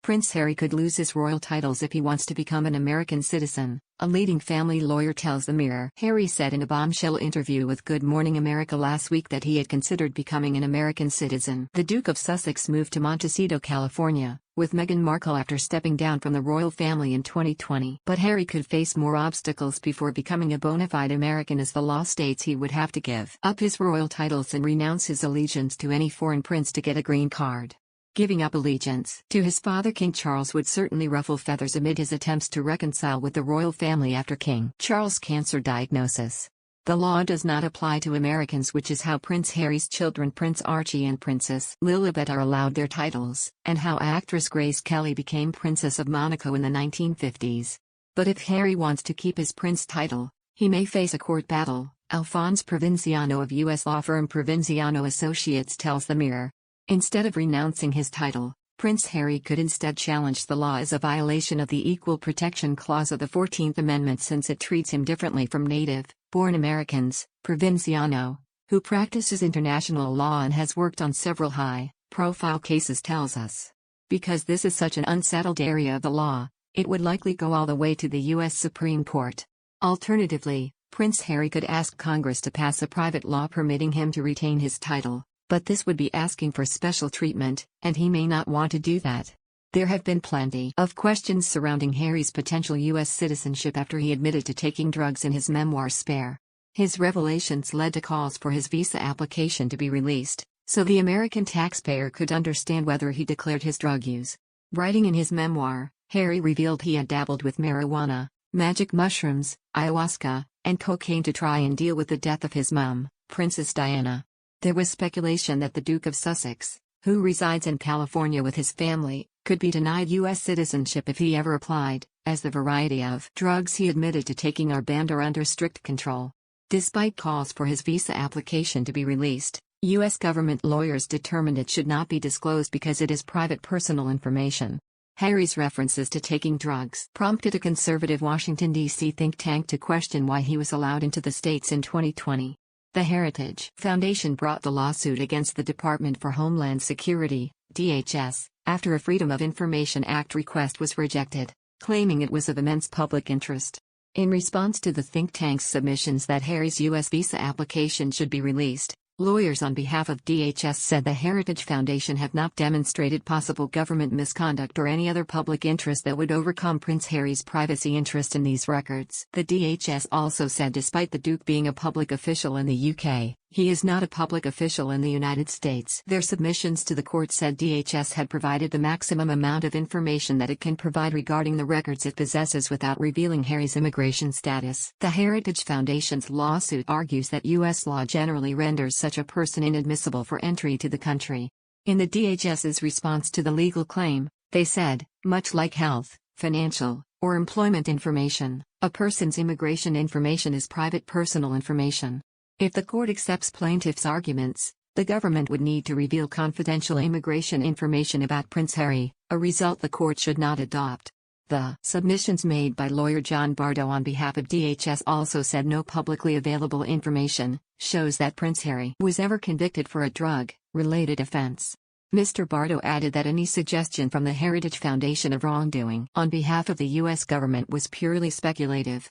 Prince Harry could lose his royal titles if he wants to become an American citizen, a leading family lawyer tells the Mirror. Harry said in a bombshell interview with Good Morning America last week that he had considered becoming an American citizen. The Duke of Sussex moved to Montecito, California, with Meghan Markle after stepping down from the royal family in 2020. But Harry could face more obstacles before becoming a bona fide American, as the law states he would have to give up his royal titles and renounce his allegiance to any foreign prince to get a green card. Giving up allegiance to his father King Charles would certainly ruffle feathers amid his attempts to reconcile with the royal family after King Charles' cancer diagnosis. The law does not apply to Americans, which is how Prince Harry's children Prince Archie and Princess Lilibet are allowed their titles, and how actress Grace Kelly became Princess of Monaco in the 1950s. But if Harry wants to keep his prince title, he may face a court battle, Alphonse Provinciano of U.S. law firm Provinciano Associates tells the Mirror. Instead of renouncing his title, Prince Harry could instead challenge the law as a violation of the Equal Protection Clause of the 14th Amendment, since it treats him differently from native-born Americans, Provinciano, who practices international law and has worked on several high-profile cases, tells us. Because this is such an unsettled area of the law, it would likely go all the way to the U.S. Supreme Court. Alternatively, Prince Harry could ask Congress to pass a private law permitting him to retain his title. But this would be asking for special treatment, and he may not want to do that. There have been plenty of questions surrounding Harry's potential U.S. citizenship after he admitted to taking drugs in his memoir Spare. His revelations led to calls for his visa application to be released, so the American taxpayer could understand whether he declared his drug use. Writing in his memoir, Harry revealed he had dabbled with marijuana, magic mushrooms, ayahuasca, and cocaine to try and deal with the death of his mum, Princess Diana. There was speculation that the Duke of Sussex, who resides in California with his family, could be denied U.S. citizenship if he ever applied, as the variety of drugs he admitted to taking are banned or under strict control. Despite calls for his visa application to be released, U.S. government lawyers determined it should not be disclosed because it is private personal information. Harry's references to taking drugs prompted a conservative Washington, D.C. think tank to question why he was allowed into the states in 2020. The Heritage Foundation brought the lawsuit against the Department for Homeland Security, DHS, after a Freedom of Information Act request was rejected, claiming it was of immense public interest. In response to the think tank's submissions that Harry's U.S. visa application should be released, lawyers on behalf of DHS said the Heritage Foundation have not demonstrated possible government misconduct or any other public interest that would overcome Prince Harry's privacy interest in these records. The DHS also said despite the Duke being a public official in the UK, he is not a public official in the United States. Their submissions to the court said DHS had provided the maximum amount of information that it can provide regarding the records it possesses without revealing Harry's immigration status. The Heritage Foundation's lawsuit argues that U.S. law generally renders such a person inadmissible for entry to the country. In the DHS's response to the legal claim, they said, much like health, financial, or employment information, a person's immigration information is private personal information. If the court accepts plaintiff's arguments, the government would need to reveal confidential immigration information about Prince Harry, a result the court should not adopt. The submissions made by lawyer John Bardo on behalf of DHS also said no publicly available information shows that Prince Harry was ever convicted for a drug-related offense. Mr. Bardo added that any suggestion from the Heritage Foundation of wrongdoing on behalf of the U.S. government was purely speculative.